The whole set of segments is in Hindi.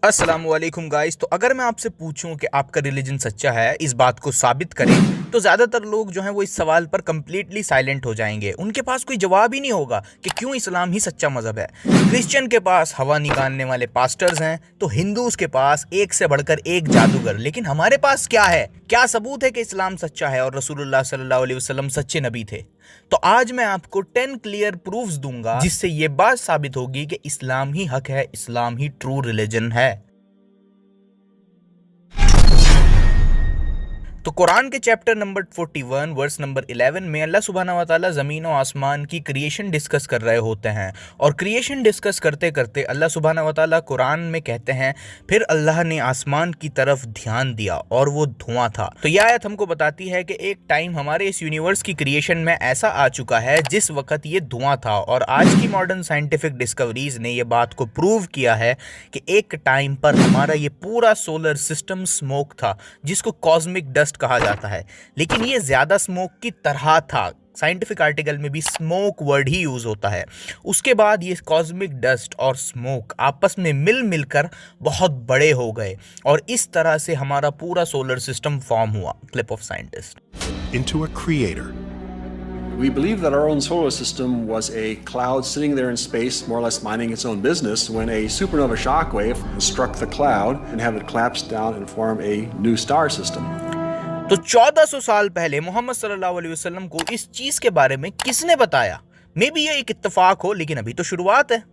अस्सलामुअलैकुम गाइस। तो अगर मैं आपसे पूछूं कि आपका रिलीजन सच्चा है, इस बात को साबित करें, तो ज़्यादातर लोग जो हैं वो इस सवाल पर कंप्लीटली साइलेंट हो जाएंगे। उनके पास कोई जवाब ही नहीं होगा कि क्यों इस्लाम ही सच्चा मज़हब है। क्रिश्चियन के पास हवा निकालने वाले पास्टर्स हैं, तो हिंदूज के पास एक से बढ़कर एक जादूगर। लेकिन हमारे पास क्या है? क्या सबूत है कि इस्लाम सच्चा है और रसूलुल्लाह सल्लल्लाहु अलैहि वसल्लम सच्चे नबी थे? तो आज मैं आपको 10 क्लियर प्रूफ्स दूंगा जिससे ये बात साबित होगी कि इस्लाम ही हक है, इस्लाम ही ट्रू रिलीजन है। तो कुरान के चैप्टर नंबर 41 वर्स नंबर 11 में अल्लाह सुब्हानहू व तआला ज़मीन और आसमान की क्रिएशन डिस्कस कर रहे होते हैं। और क्रिएशन डिस्कस करते करते अल्लाह सुब्हानहू व तआला कुरान में कहते हैं, फिर अल्लाह ने आसमान की तरफ ध्यान दिया और वो धुआं था। तो यह आयत हमको बताती है कि एक टाइम हमारे इस यूनिवर्स की क्रिएशन में ऐसा आ चुका है जिस वक्त ये धुआं था। और आज की मॉडर्न साइंटिफिक डिस्कवरीज ने यह बात को प्रूव किया है कि एक टाइम पर हमारा ये पूरा सोलर सिस्टम स्मोक था, जिसको कॉस्मिक डस्ट कहा जाता है। लेकिन ये ज्यादा स्मोक की तरह था। साइंटिफिक आर्टिकल में भी स्मोक वर्ड ही यूज होता है। उसके बाद ये कॉस्मिक डस्ट और स्मोक आपस में मिलकर बहुत बड़े हो गए और इस तरह से हमारा पूरा सोलर सिस्टम फॉर्म हुआ। Clip of scientist. Into a creator. We believe that our own solar system was a cloud sitting there in space, more or less minding its own business, when a supernova shockwave struck the cloud and had it collapse down and form a new star system. तो 1400 साल पहले मोहम्मद सल्लल्लाहु अलैहि वसल्लम को इस चीज के बारे में किसने बताया? मे बी ये एक इत्तेफाक हो, लेकिन अभी तो शुरुआत है।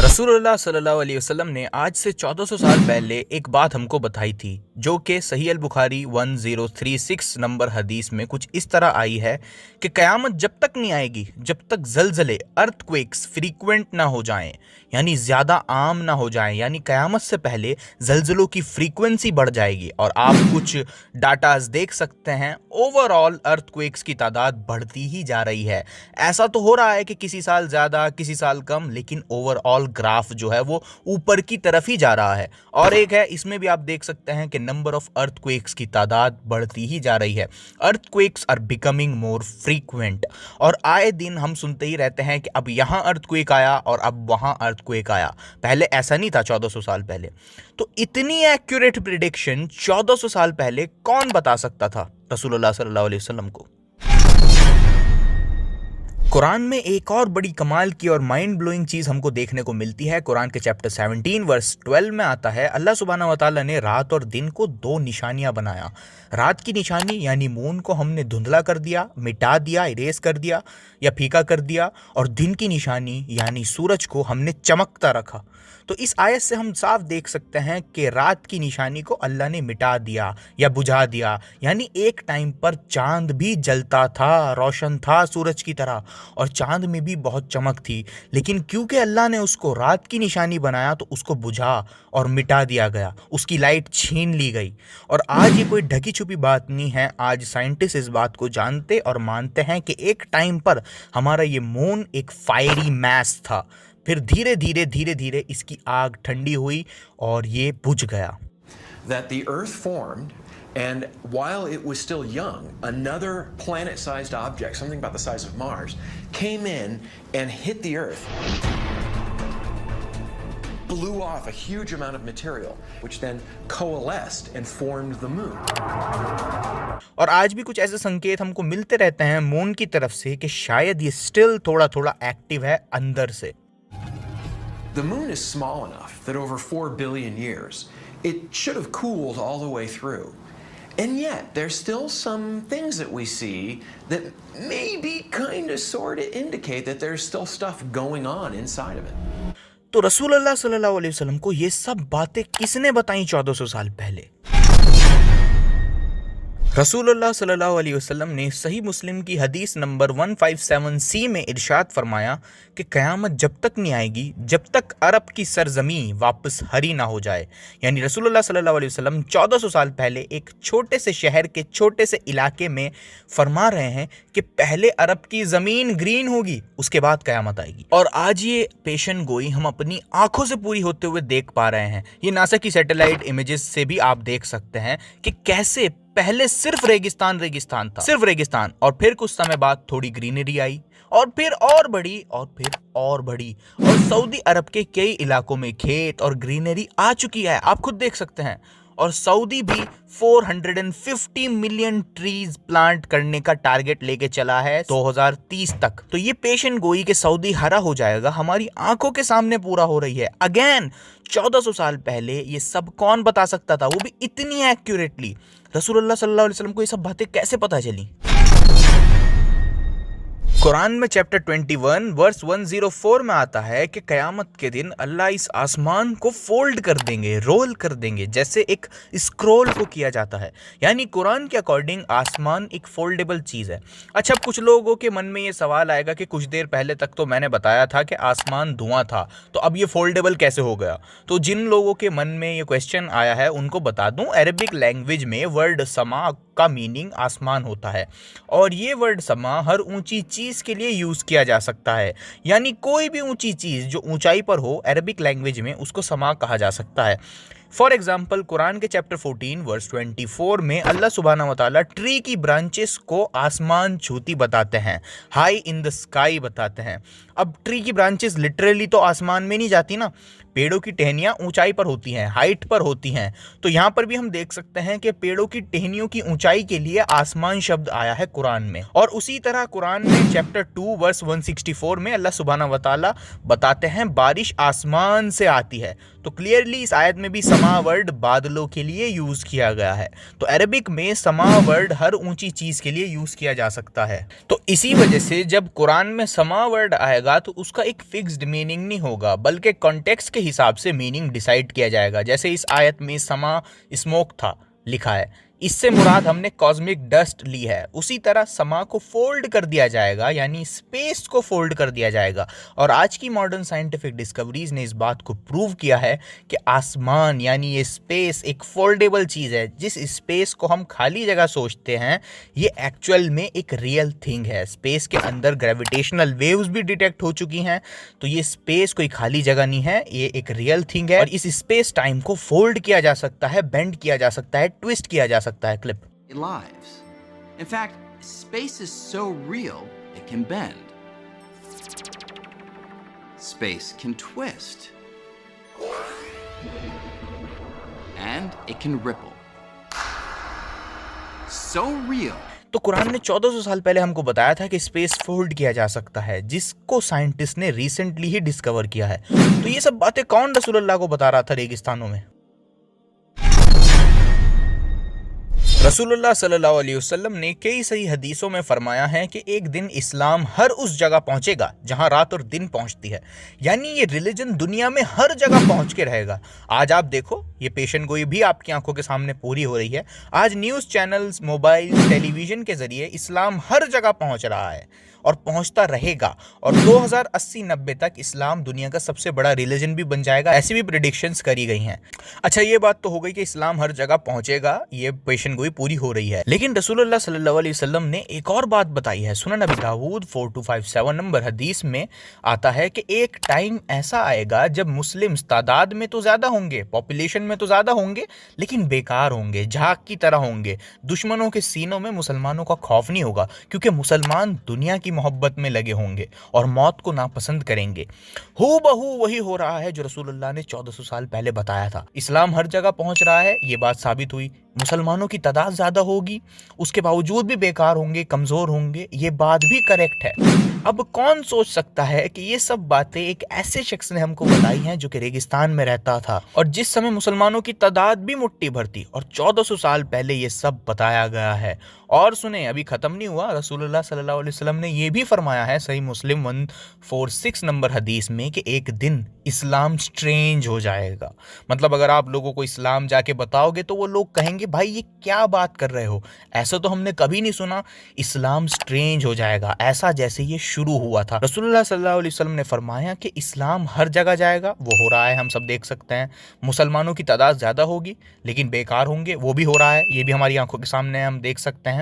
रसूलुल्लाह सल्लल्लाहु अलैहि वसल्लम ने आज से 1400 साल पहले एक बात हमको बताई थी, जो कि सही अल बुखारी 1036 नंबर हदीस में कुछ इस तरह आई है कि क़यामत जब तक नहीं आएगी जब तक जलजले अर्थक्वेक्स फ्रीक्वेंट ना हो जाएं, यानी ज़्यादा आम ना हो जाएं, यानी क़यामत से पहले जलजलों की फ्रीक्वेंसी बढ़ जाएगी। और आप कुछ डाटाज देख सकते हैं, ओवरऑल अर्थक्वेक्स की तादाद बढ़ती ही जा रही है। ऐसा तो हो रहा है कि किसी साल ज़्यादा किसी साल कम, लेकिन ओवरऑल ग्राफ जो है वो ऊपर की तरफ ही जा रहा है। और एक है, इसमें भी आप देख सकते हैं कि नंबर ऑफ अर्थक्वेक्स की तादाद बढ़ती ही जा रही है। Earthquakes are becoming more frequent. और आए दिन हम सुनते ही रहते हैं कि अब यहाँ अर्थक्वेक आया और अब वहाँ अर्थक्वेक आया। पहले ऐसा नहीं था 1400 साल पहले। तो इतनी एक्यूरेट प्रिडिक्शन 1400 साल पहले कौन बता सकता था रसूलुल्लाह सल्लल्लाहु अलैहि वसल्लम को? कुरान में एक और बड़ी कमाल की और माइंड ब्लोइंग चीज़ हमको देखने को मिलती है। कुरान के चैप्टर 17 वर्स 12 में आता है, अल्लाह सुब्हानहू व तआला ने रात और दिन को दो निशानियां बनाया। रात की निशानी यानी मून को हमने धुंधला कर दिया, मिटा दिया, इरेज कर दिया या फीका कर दिया। और दिन की निशानी यानी सूरज को हमने चमकता रखा। तो इस आयत से हम साफ देख सकते हैं कि रात की निशानी को अल्लाह ने मिटा दिया या बुझा दिया, यानी एक टाइम पर चांद भी जलता था, रोशन था सूरज की तरह, और चांद में भी बहुत चमक थी। लेकिन क्योंकि अल्लाह ने उसको रात की निशानी बनाया तो उसको बुझा और मिटा दिया गया, उसकी लाइट छीन ली गई। और आज ये कोई ढकी छुपी बात नहीं है। आज साइंटिस्ट इस बात को जानते और मानते हैं कि एक टाइम पर हमारा ये मून एक फायरी मैस था। फिर धीरे धीरे इसकी आग ठंडी हुई और ये बुझ गया। That the Earth formed, and while it was still young, another planet-sized object, something about the size of Mars, came in and hit the Earth. Blew off a huge amount of material, which then coalesced and formed the moon. और आज भी कुछ ऐसे संकेत हमको मिलते रहते हैं मून की तरफ से कि शायद ये स्टिल थोड़ा थोड़ा एक्टिव है अंदर से। The moon is small enough that over 4 billion years, it should have cooled all the way through. And yet, there's still some things that we see that maybe kind of sort of indicate that there's still stuff going on inside of it. तो रसूलुल्लाह सल्लल्लाहु अलैहि वसल्लम को ये सब बातें किसने बताई 1400 साल पहले? रसूलुल्लाह सल्लल्लाहु अलैहि वसल्लम ने सही मुस्लिम की हदीस नंबर 157C में इरशाद फरमाया कि क़यामत जब तक नहीं आएगी जब तक अरब की सरजमी वापस हरी ना हो जाए। यानी रसूलुल्लाह सल्लल्लाहु अलैहि वसल्लम 1400 साल पहले एक छोटे से शहर के छोटे से इलाके में फरमा रहे हैं कि पहले अरब की ज़मीन ग्रीन होगी, उसके बाद क़यामत आएगी। और आज ये पेशन गोई हम अपनी आंखों से पूरी होते हुए देख पा रहे हैं। ये नासा की सैटेलाइट इमेजेस से भी आप देख सकते हैं कि कैसे पहले सिर्फ रेगिस्तान था, सिर्फ रेगिस्तान, और फिर कुछ समय बाद थोड़ी ग्रीनरी आई और फिर और बढ़ी और फिर और बढ़ी और सऊदी अरब के कई इलाकों में खेत और ग्रीनरी आ चुकी है, आप खुद देख सकते हैं। और सऊदी भी 450 मिलियन ट्रीज प्लांट करने का टारगेट लेके चला है 2030 तक। तो ये पेशेंट गोई के सऊदी हरा हो जाएगा हमारी आंखों के सामने पूरा हो रही है। अगेन 1400 साल पहले ये सब कौन बता सकता था, वो भी इतनी एक्यूरेटली। रसूलुल्लाह सल्लल्लाहु अलैहि वसल्लम को ये सब बातें कैसे पता चली? कुरान में चैप्टर 21 वर्स 104 में आता है कि कयामत के दिन अल्लाह इस आसमान को फोल्ड कर देंगे, रोल कर देंगे, जैसे एक स्क्रॉल को किया जाता है। यानी कुरान के अकॉर्डिंग आसमान एक फोल्डेबल चीज़ है। अच्छा, कुछ लोगों के मन में ये सवाल आएगा कि कुछ देर पहले तक तो मैंने बताया था कि आसमान धुआं था, तो अब ये फोल्डेबल कैसे हो गया? तो जिन लोगों के मन में ये क्वेश्चन आया है उनको बता दूं, अरबिक लैंग्वेज में वर्ड समा का मीनिंग आसमान होता है और ये वर्ड समा हर ऊंची चीज़ के लिए यूज़ किया जा सकता है। यानी कोई भी ऊंची चीज़ जो ऊंचाई पर हो, अरबिक लैंग्वेज में उसको समा कहा जा सकता है। फॉर एग्जाम्पल, कुरान के चैप्टर 14 वर्स 24 में अल्लाह सुब्हानहू व तआला ट्री की ब्रांचेस को आसमान छूती बताते हैं, हाई इन द स्काई बताते हैं। अब ट्री की ब्रांचेस लिटरली तो आसमान में नहीं जाती ना, पेड़ों की टहनियाँ ऊंचाई पर होती हैं, हाइट पर होती हैं। तो यहाँ पर भी हम देख सकते हैं कि पेड़ों की टहनियों की ऊंचाई के लिए आसमान शब्द आया है कुरान में। और उसी तरह कुरान में चैप्टर 2 वर्स 164 में अल्लाह सुब्हानहू व तआला बताते हैं बारिश आसमान से आती है। तो क्लियरली इस आयत में भी समा वर्ड बादलों के लिए यूज किया गया है। तो अरबिक में समा वर्ड हर ऊंची चीज के लिए यूज किया जा सकता है। तो इसी वजह से जब कुरान में समा वर्ड आएगा तो उसका एक फिक्स्ड मीनिंग नहीं होगा, बल्कि कॉन्टेक्स्ट के हिसाब से मीनिंग डिसाइड किया जाएगा। जैसे इस आयत में समा स्मोक था लिखा है, इससे मुराद हमने कॉस्मिक डस्ट ली है। उसी तरह समा को फोल्ड कर दिया जाएगा, यानी स्पेस को फोल्ड कर दिया जाएगा। और आज की मॉडर्न साइंटिफिक डिस्कवरीज ने इस बात को प्रूव किया है कि आसमान यानी ये स्पेस एक फोल्डेबल चीज़ है। जिस स्पेस को हम खाली जगह सोचते हैं ये एक्चुअल में एक रियल थिंग है। स्पेस के अंदर ग्रेविटेशनल वेव्स भी डिटेक्ट हो चुकी हैं, तो ये स्पेस कोई खाली जगह नहीं है, ये एक रियल थिंग है। और इस स्पेस टाइम को फोल्ड किया जा सकता है, बेंड किया जा सकता है, ट्विस्ट किया जा सकता है। Clip lives. In fact, space is so real it can bend. Space can twist. And it can ripple. So real. तो कुरान ने 1400 साल पहले हमको बताया था कि स्पेस फोल्ड किया जा सकता है, जिसको साइंटिस्ट ने रिसेंटली ही डिस्कवर किया है। तो ये सब बातें कौन रसूलुल्लाह को बता रहा था रेगिस्तानों में? रसूलुल्लाह सल्लल्लाहु अलैहि वसल्लम ने कई सही हदीसों में फरमाया है कि एक दिन इस्लाम हर उस जगह पहुंचेगा जहां रात और दिन पहुंचती है। यानी ये रिलीजन दुनिया में हर जगह पहुंच के रहेगा। आज आप देखो, ये पेशेंट गोई भी आपकी आंखों के सामने पूरी हो रही है। आज न्यूज़ चैनल्स, मोबाइल, टेलीविजन के जरिए इस्लाम हर जगह पहुंच रहा है और पहुंचता रहेगा। और 2080-90 तक इस्लाम दुनिया का सबसे बड़ा रिलीजन भी बन जाएगा, ऐसी भी प्रेडिक्शंस करी गई हैं। अच्छा, ये बात तो हो गई कि इस्लाम हर जगह पहुंचेगा, ये पेशेंट गोई पूरी हो रही है। लेकिन रसूलुल्लाह सल्लल्लाहु अलैहि वसल्लम ने एक और बात बताई है। सुनन अबी दाऊद 4257 नंबर हदीस में आता है कि एक टाइम ऐसा आएगा जब मुस्लिम्स तादाद में तो ज्यादा होंगे, पॉपुलेशन में तो ज्यादा होंगे, लेकिन बेकार होंगे, झाग की तरह होंगे। दुश्मनों के सीनों में मुसलमानों का खौफ नहीं होगा, क्योंकि मुसलमान दुनिया की मोहब्बत में लगे होंगे और मौत को नापसंद करेंगे। हूबहू वही हो रहा है जो रसूलुल्लाह ने 1400 साल पहले बताया था। इस्लाम हर जगह पहुंच रहा है, ये बात साबित हुई। मुसलमानों की तादाद ज्यादा होगी, उसके बावजूद भी बेकार होंगे, कमजोर होंगे, ये बात भी करेक्ट है। अब कौन सोच सकता है कि ये सब बातें एक ऐसे शख्स ने हमको बताई हैं जो कि रेगिस्तान में रहता था और जिस समय मुसलमानों की तादाद भी मुट्ठी भर थी, और 1400 साल पहले ये सब बताया गया है। और सुने, अभी खत्म नहीं हुआ। रसूलुल्लाह सल्लल्लाहु अलैहि वसल्लम ने ये भी फरमाया है सही मुस्लिम 146 नंबर हदीस में कि एक दिन इस्लाम स्ट्रेंज हो जाएगा। मतलब अगर आप लोगों को इस्लाम जाके बताओगे तो वो लोग कहेंगे, भाई ये क्या बात कर रहे हो, ऐसा तो हमने कभी नहीं सुना। इस्लाम स्ट्रेंज हो जाएगा, ऐसा जैसे ये शुरू हुआ था। रसूलुल्लाह सल्लल्लाहु अलैहि वसल्लम ने फरमाया कि इस्लाम हर जगह जाएगा, वो हो रहा है, हम सब देख सकते हैं। मुसलमानों की तादाद ज़्यादा होगी लेकिन बेकार होंगे, वो भी हो रहा है, ये भी हमारी आंखों के सामने हम देख सकते हैं।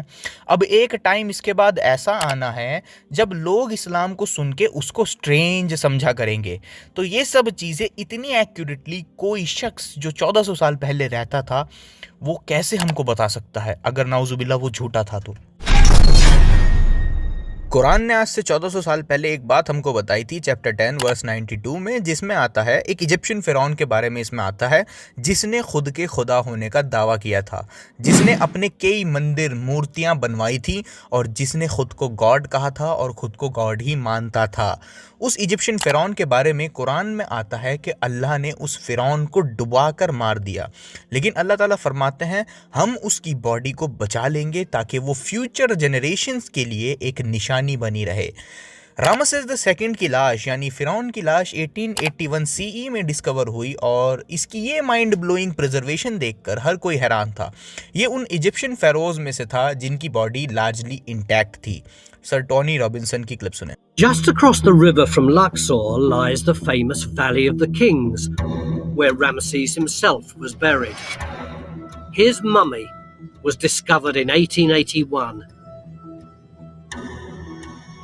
अब एक टाइम इसके बाद ऐसा आना है जब लोग इस्लाम को सुन के उसको स्ट्रेंज समझा करेंगे। तो ये सब चीज़ें इतनी एक्यूरेटली कोई शख्स जो 1400 साल पहले रहता था वो कैसे हमको बता सकता है, अगर नाउजुबिल्लाह वो झूठा था तो। कुरान ने आज से 1400 साल पहले एक बात हमको बताई थी चैप्टर 10 वर्स 92 में, जिसमें आता है एक इजिप्शियन फिरौन के बारे में। इसमें आता है जिसने खुद के खुदा होने का दावा किया था, जिसने अपने कई मंदिर मूर्तियां बनवाई थी और जिसने खुद को गॉड कहा था और खुद को गॉड ही मानता था। उस इजिप्शियन फिरौन के बारे में कुरान में आता है कि अल्लाह ने उस फिरौन को डुबा कर मार दिया, लेकिन अल्लाह ताला फरमाते हैं हम उसकी बॉडी को बचा लेंगे ताकि वो फ्यूचर जनरेशन्स के लिए एक निशानी बनी रहे। रामसेस द सेकंड की लाश यानी फिरौन की लाश 1881 सीई में डिस्कवर हुई और इसकी ये माइंड ब्लोइंग प्रिजर्वेशन देखकर हर कोई हैरान था। ये उन इजिप्शियन फेरोज में से था जिनकी बॉडी लार्जली इंटैक्ट थी। सर टोनी रॉबिन्सन की क्लिप सुने। Just across the river from Luxor lies the famous Valley of the Kings, where Ramesses himself was buried. His mummy was discovered in 1881.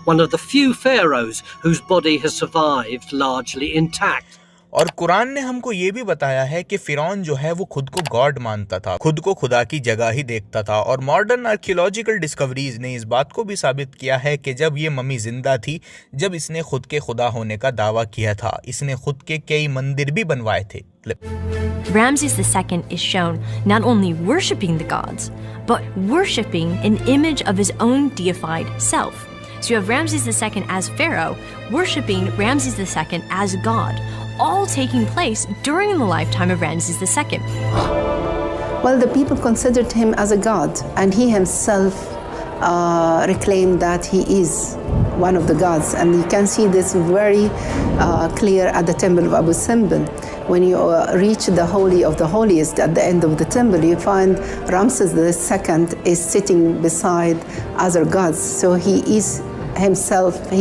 One of the few pharaohs whose body has survived largely intact. और कुरान ने हमको ये भी बताया है कि फिरौन जो है वो खुद को गॉड मानता था, खुद को खुदा की जगह ही देखता था। और मॉडर्न आर्कियोलॉजिकल डिस्कवरीज ने इस बात को भी साबित किया है कि जब ये मम्मी जिंदा थी, जब इसने खुद के खुदा होने का दावा किया था, इसने खुद के कई मंदिर भी बनवाए थे। Ramses II is shown not only worshipping the gods, but worshipping an image of his own deified self. So you have Ramses II as pharaoh, worshipping Ramses II as god, all taking place during the lifetime of Ramses II. Well, the people considered him as a god, and he himself reclaimed that he is one of the gods. And you can see this very clear at the temple of Abu Simbel. When you reach the Holy of the Holiest at the end of the temple, you find Ramses II is sitting beside other gods. So he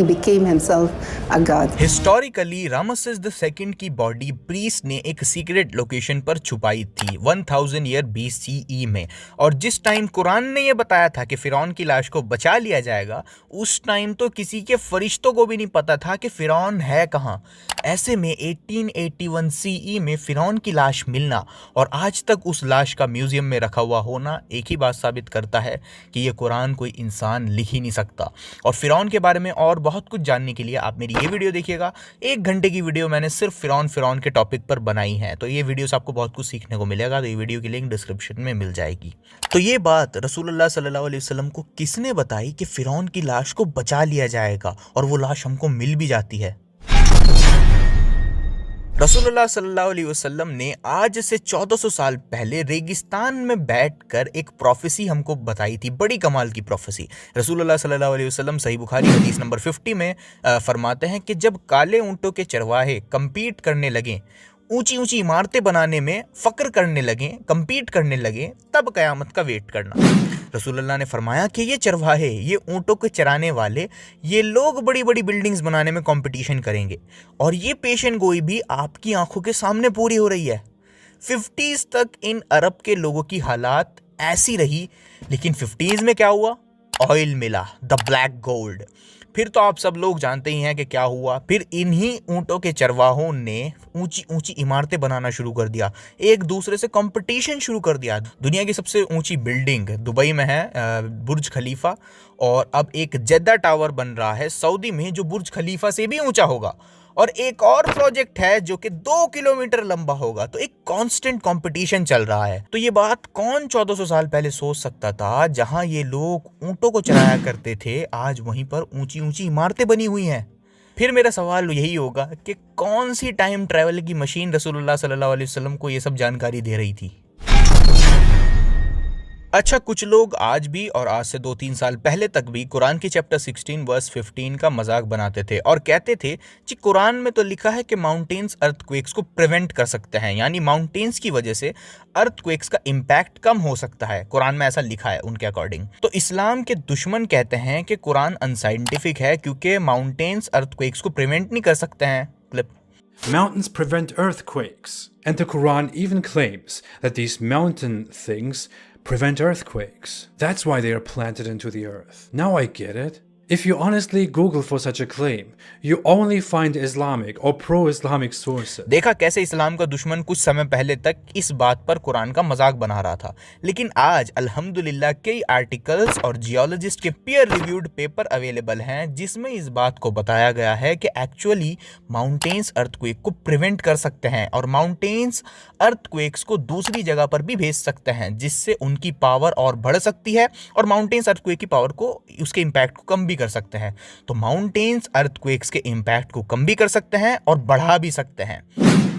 became himself a god. Historically Ramses the second की बॉडी प्रीस्ट ने एक सीक्रेट लोकेशन पर छुपाई थी 1000 ईयर BCE में। और जिस टाइम कुरान ने यह बताया था कि फिरौन की लाश को बचा लिया जाएगा, उस टाइम तो किसी के फरिश्तों को भी नहीं पता था कि फिरौन है कहाँ। ऐसे में 1881 CE में फिरौन की लाश मिलना और आज तक उस लाश का म्यूजियम में रखा हुआ होना एक ही बात साबित करता है कि ये कुरान कोई इंसान लिख ही नहीं सकता। और फिरौन के बारे में और बहुत कुछ जानने के लिए आप मेरी ये वीडियो देखिएगा। 1 घंटे की वीडियो मैंने सिर्फ फिरौन के टॉपिक पर बनाई है, तो ये वीडियो से आपको बहुत कुछ सीखने को मिलेगा। तो ये वीडियो की लिंक डिस्क्रिप्शन में मिल जाएगी। तो ये बात रसूलुल्लाह सल्लल्लाहु अलैहि वसल्लम को किसने बताई कि फिरौन की लाश को बचा लिया जाएगा और वो लाश हमको मिल भी जाती है? रसूलुल्लाह सल्लल्लाहु अलैहि वसल्लम ने आज से 1400 साल पहले रेगिस्तान में बैठकर एक प्रोफेसी हमको बताई थी, बड़ी कमाल की प्रोफेसी। रसूलुल्लाह सल्लल्लाहु अलैहि वसल्लम सही बुखारी हदीस नंबर 50 में फरमाते हैं कि जब काले ऊंटों के चरवाहे कंपीट करने लगे, ऊंची ऊंची इमारतें बनाने में फक्र करने लगे, कंपीट करने लगे, तब कयामत का वेट करना। रसूलुल्लाह ने फरमाया कि ये चरवाहे, ये ऊंटों को चराने वाले, ये लोग बड़ी बड़ी बिल्डिंग्स बनाने में कंपटीशन करेंगे और ये पेशन गोई भी आपकी आंखों के सामने पूरी हो रही है। 50s तक इन अरब के लोगों की हालात ऐसी रही, लेकिन 50s में क्या हुआ? ऑयल मिला, द ब्लैक गोल्ड। फिर तो आप सब लोग जानते ही हैं कि क्या हुआ। फिर इन्हीं ऊंटों के चरवाहों ने ऊंची ऊंची इमारतें बनाना शुरू कर दिया, एक दूसरे से कंपटीशन शुरू कर दिया। दुनिया की सबसे ऊंची बिल्डिंग दुबई में है, बुर्ज खलीफा, और अब एक जेद्दा टावर बन रहा है सऊदी में जो बुर्ज खलीफा से भी ऊंचा होगा, और एक और प्रोजेक्ट है जो कि 2 किलोमीटर लंबा होगा। तो एक कांस्टेंट कंपटीशन चल रहा है। तो ये बात कौन 1400 साल पहले सोच सकता था? जहां ये लोग ऊंटों को चराया करते थे, आज वहीं पर ऊंची ऊंची इमारतें बनी हुई हैं। फिर मेरा सवाल यही होगा कि कौन सी टाइम ट्रैवल की मशीन रसूलुल्लाह सल्लल्लाहु अलैहि वसल्लम को ये सब जानकारी दे रही थी? अच्छा, कुछ लोग आज भी और आज से 2-3 साल पहले तक भी कुरान की चैप्टर 16 वर्स 15 का मजाक बनाते थे और कहते थे कि कुरान में तो लिखा है कि माउंटेन्स अर्थक्वेक्स को प्रिवेंट कर सकते हैं, यानी माउंटेन्स की वजह से अर्थक्वेक्स का इम्पैक्ट कम हो सकता है। कुरान में ऐसा लिखा है उनके अकॉर्डिंग। तो इस्लाम के दुश्मन कहते हैं कि कुरान अनसाइंटिफिक है क्योंकि माउंटेन्स अर्थक्वेक्स को प्रिवेंट नहीं कर सकते हैं। Clip. Mountains prevent earthquakes, and the Quran even claims that these mountain things prevent earthquakes. That's why they are planted into the earth. Now I get it. If you honestly Google for such a claim, you only find Islamic or pro-Islamic sources. देखा कैसे इस्लाम का दुश्मन कुछ समय पहले तक इस बात पर कुरान का मजाक बना रहा था, लेकिन आज अल्हम्दुलिल्लाह कई आर्टिकल्स और जियोलॉजिस्ट के पीयर रिव्यूड पेपर अवेलेबल हैं जिसमें इस बात को बताया गया है कि एक्चुअली माउंटेन्स अर्थक्वेक को प्रिवेंट कर सकते हैं और माउंटेन्स अर्थक्वेक्स को दूसरी जगह पर भी भेज सकते हैं, जिससे उनकी पावर और बढ़ सकती है और माउंटेन्स अर्थक्वेक की पावर को, उसके इम्पैक्ट को कम भी कर सकते हैं। तो माउंटेन्स अर्थक्वेक्स के इम्पैक्ट को कम भी कर सकते हैं और बढ़ा भी सकते हैं।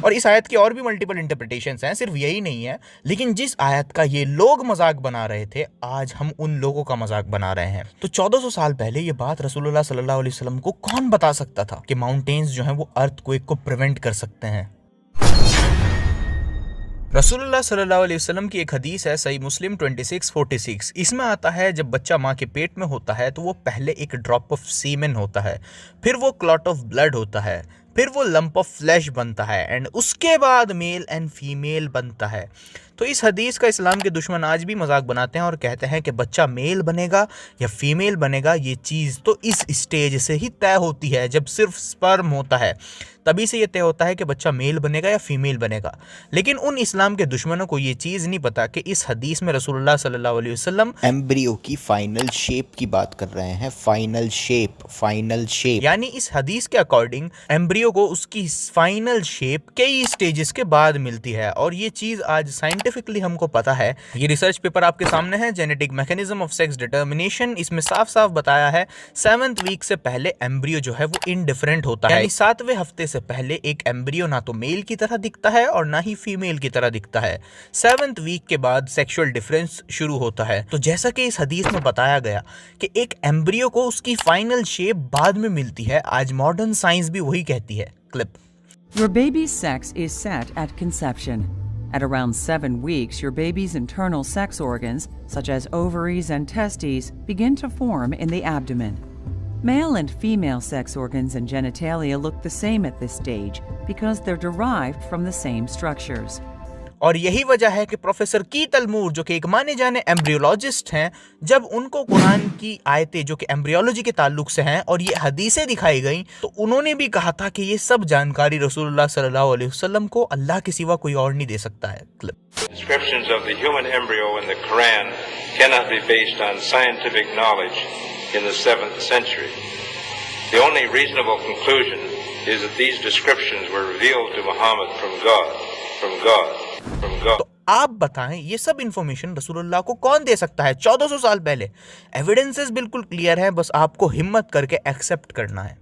और इस आयत की और भी मल्टीपल इंटरप्रिटेशंस हैं, सिर्फ यही नहीं है। लेकिन जिस आयत का ये लोग मजाक बना रहे थे, आज हम उन लोगों का मजाक बना रहे हैं। तो 1400 साल पहले ये बात रसूलुल्लाह सल्लल्लाहु अलैहि वसल्लम को कौन बता सकता था कि माउंटेन्स जो हैं वो अर्थक्वेक को प्रिवेंट कर सकते हैं। रसूलुल्लाह सल्लल्लाहु अलैहि वसल्लम की एक हदीस है, सही मुस्लिम 2646। इसमें आता है जब बच्चा माँ के पेट में होता है तो वो पहले एक ड्रॉप ऑफ सीमेन होता है, फिर वो क्लॉट ऑफ ब्लड होता है, फिर वो लंप ऑफ फ्लैश बनता है एंड उसके बाद मेल एंड फीमेल बनता है। तो इस हदीस का इस्लाम के दुश्मन आज भी मजाक बनाते हैं और कहते हैं कि बच्चा मेल बनेगा या फीमेल बनेगा, ये चीज़ तो इस स्टेज से ही तय होती है जब सिर्फ स्पर्म होता है, तभी से ये तय होता है कि बच्चा मेल बनेगा या फीमेल बनेगा। लेकिन उन इस्लाम के दुश्मनों को ये चीज़ नहीं पता कि इस हदीस में रसूलुल्लाह सल्लल्लाहु अलैहि वसल्लम एम्ब्रियो की फाइनल शेप की बात कर रहे हैं। फाइनल शेप यानी इस हदीस के अकॉर्डिंग एम्ब्रियो को उसकी फाइनल शेप कई स्टेजेस के बाद मिलती है और ये चीज़ आज साइंटिफिकली हमको पता है। ये रिसर्च पेपर आपके सामने है, genetic mechanism of sex determination. इसमें साफ साफ बताया है 7th वीक से पहले एम्ब्रियो जो है वो इनडिफरेंट होता है, यानी 7वें हफ्ते से पहले एक एम्ब्रियो ना तो मेल की तरह दिखता है और ना ही फीमेल की तरह दिखता है। 7th वीक के बाद सेक्सुअल डिफरेंस शुरू होता है। तो जैसा कि इस हदीस में बताया गया कि एक एम्ब्रियो को उसकी फाइनल शेप बाद में मिलती है, आज मॉडर्न साइंस भी वही कहती है। Clip. Your baby's sex is set at conception. At around 7 weeks, your baby's internal sex organs, such as ovaries and testes, begin to form in the abdomen. Male and female sex organs and genitalia look the same at this stage because they're derived from the same structures. और यही वजह है कि प्रोफेसर कीथ अल्मूर, जो कि एक माने जाने एम्ब्रियोलॉजिस्ट हैं, जब उनको कुरान की आयतें जो कि एम्ब्रियोलॉजी के ताल्लुक से हैं और ये हदीसें दिखाई गई, तो उन्होंने भी कहा था कि ये सब जानकारी रसूलुल्लाह सल्लल्लाहु अलैहि वसल्लम को अल्लाह के सिवा कोई और नहीं दे सकता है। Clip. Descriptions of the human embryo in the Quran cannot be based on scientific knowledge in the 7th century. The only reasonable conclusion is that these descriptions were revealed to Muhammad from God. तो आप बताएं, ये सब इंफॉर्मेशन रसूलुल्लाह को कौन दे सकता है 1400 साल पहले? एविडेंसेस बिल्कुल क्लियर है, बस आपको हिम्मत करके एक्सेप्ट करना है।